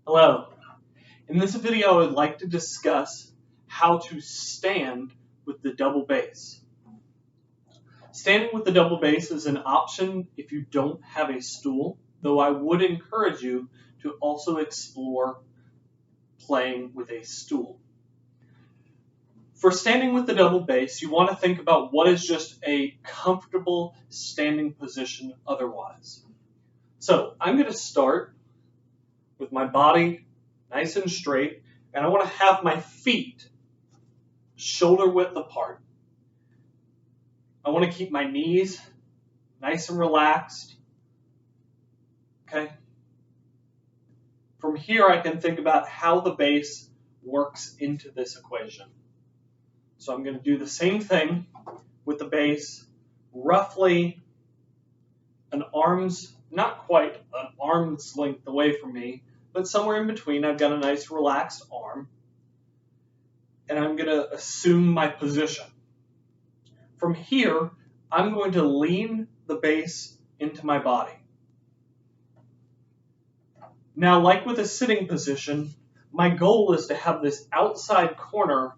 Hello. In this video, I would like to discuss how to stand with the double bass. Standing with the double bass is an option if you don't have a stool, though I would encourage you to also explore playing with a stool. For standing with the double bass, you want to think about what is just a comfortable standing position otherwise. So I'm going to start with my body nice and straight, and I want to have my feet shoulder width apart. I want to keep my knees nice and relaxed. Okay. From here, I can think about how the bass works into this equation. So I'm going to do the same thing with the bass, roughly not quite an arm's length away from me, but somewhere in between. I've got a nice relaxed arm, and I'm going to assume my position. From here, I'm going to lean the bass into my body. Now, like with a sitting position, my goal is to have this outside corner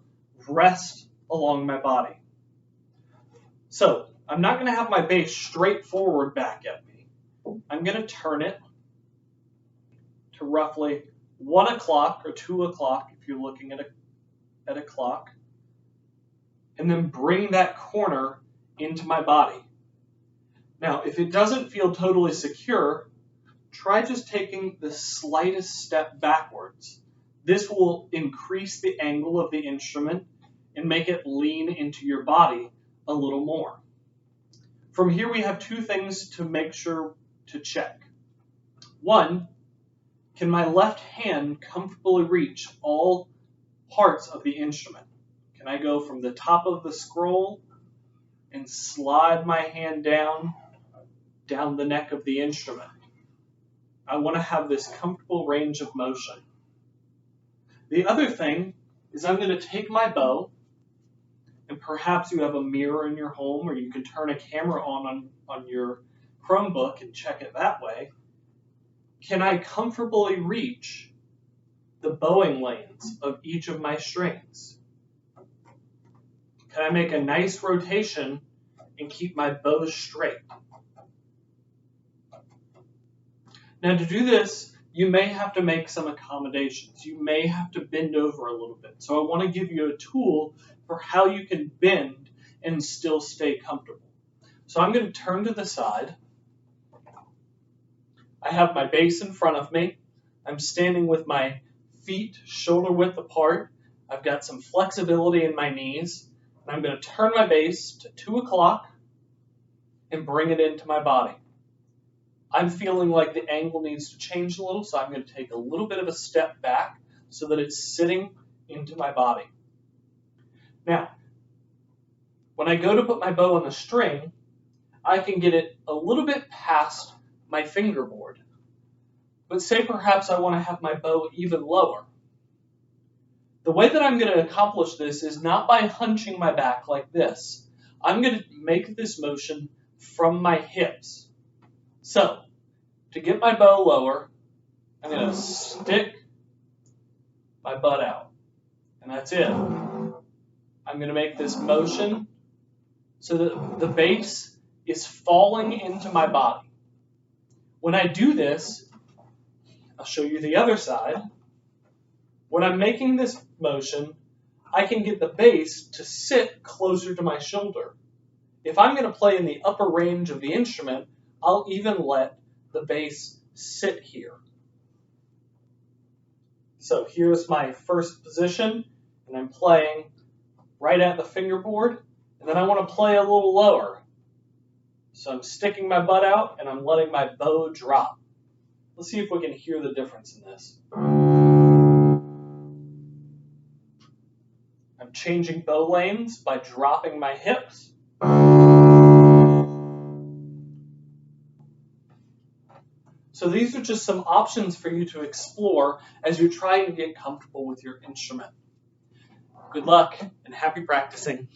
rest along my body. So, I'm not going to have my bass straight forward back at me. I'm going to turn it to roughly 1 o'clock or 2 o'clock if you're looking at a clock, and then bring that corner into my body. Now, if it doesn't feel totally secure, try just taking the slightest step backwards. This will increase the angle of the instrument and make it lean into your body a little more. From here, we have two things to make sure to check. One, can my left hand comfortably reach all parts of the instrument? Can I go from the top of the scroll and slide my hand down the neck of the instrument? I want to have this comfortable range of motion. The other thing is I'm going to take my bow, and perhaps you have a mirror in your home, or you can turn a camera on your Chromebook and check it that way. Can I comfortably reach the bowing lanes of each of my strings? Can I make a nice rotation and keep my bow straight? Now, to do this, you may have to make some accommodations. You may have to bend over a little bit. So I want to give you a tool for how you can bend and still stay comfortable. So I'm going to turn to the side. I have my bass in front of me. I'm standing with my feet shoulder width apart. I've got some flexibility in my knees. And I'm going to turn my bass to 2 o'clock and bring it into my body. I'm feeling like the angle needs to change a little, so I'm going to take a little bit of a step back so that it's sitting into my body. Now, when I go to put my bow on the string, I can get it a little bit past my fingerboard. But say perhaps I want to have my bow even lower. The way that I'm going to accomplish this is not by hunching my back like this. I'm going to make this motion from my hips. So, to get my bow lower, I'm going to stick my butt out. And that's it. I'm going to make this motion so that the bass is falling into my body. When I do this, I'll show you the other side. When I'm making this motion, I can get the bass to sit closer to my shoulder. If I'm going to play in the upper range of the instrument, I'll even let the bass sit here. So here's my first position, and I'm playing right at the fingerboard, and then I want to play a little lower. So I'm sticking my butt out, and I'm letting my bow drop. Let's see if we can hear the difference in this. I'm changing bow lanes by dropping my hips. So these are just some options for you to explore as you're trying to get comfortable with your instrument. Good luck and happy practicing.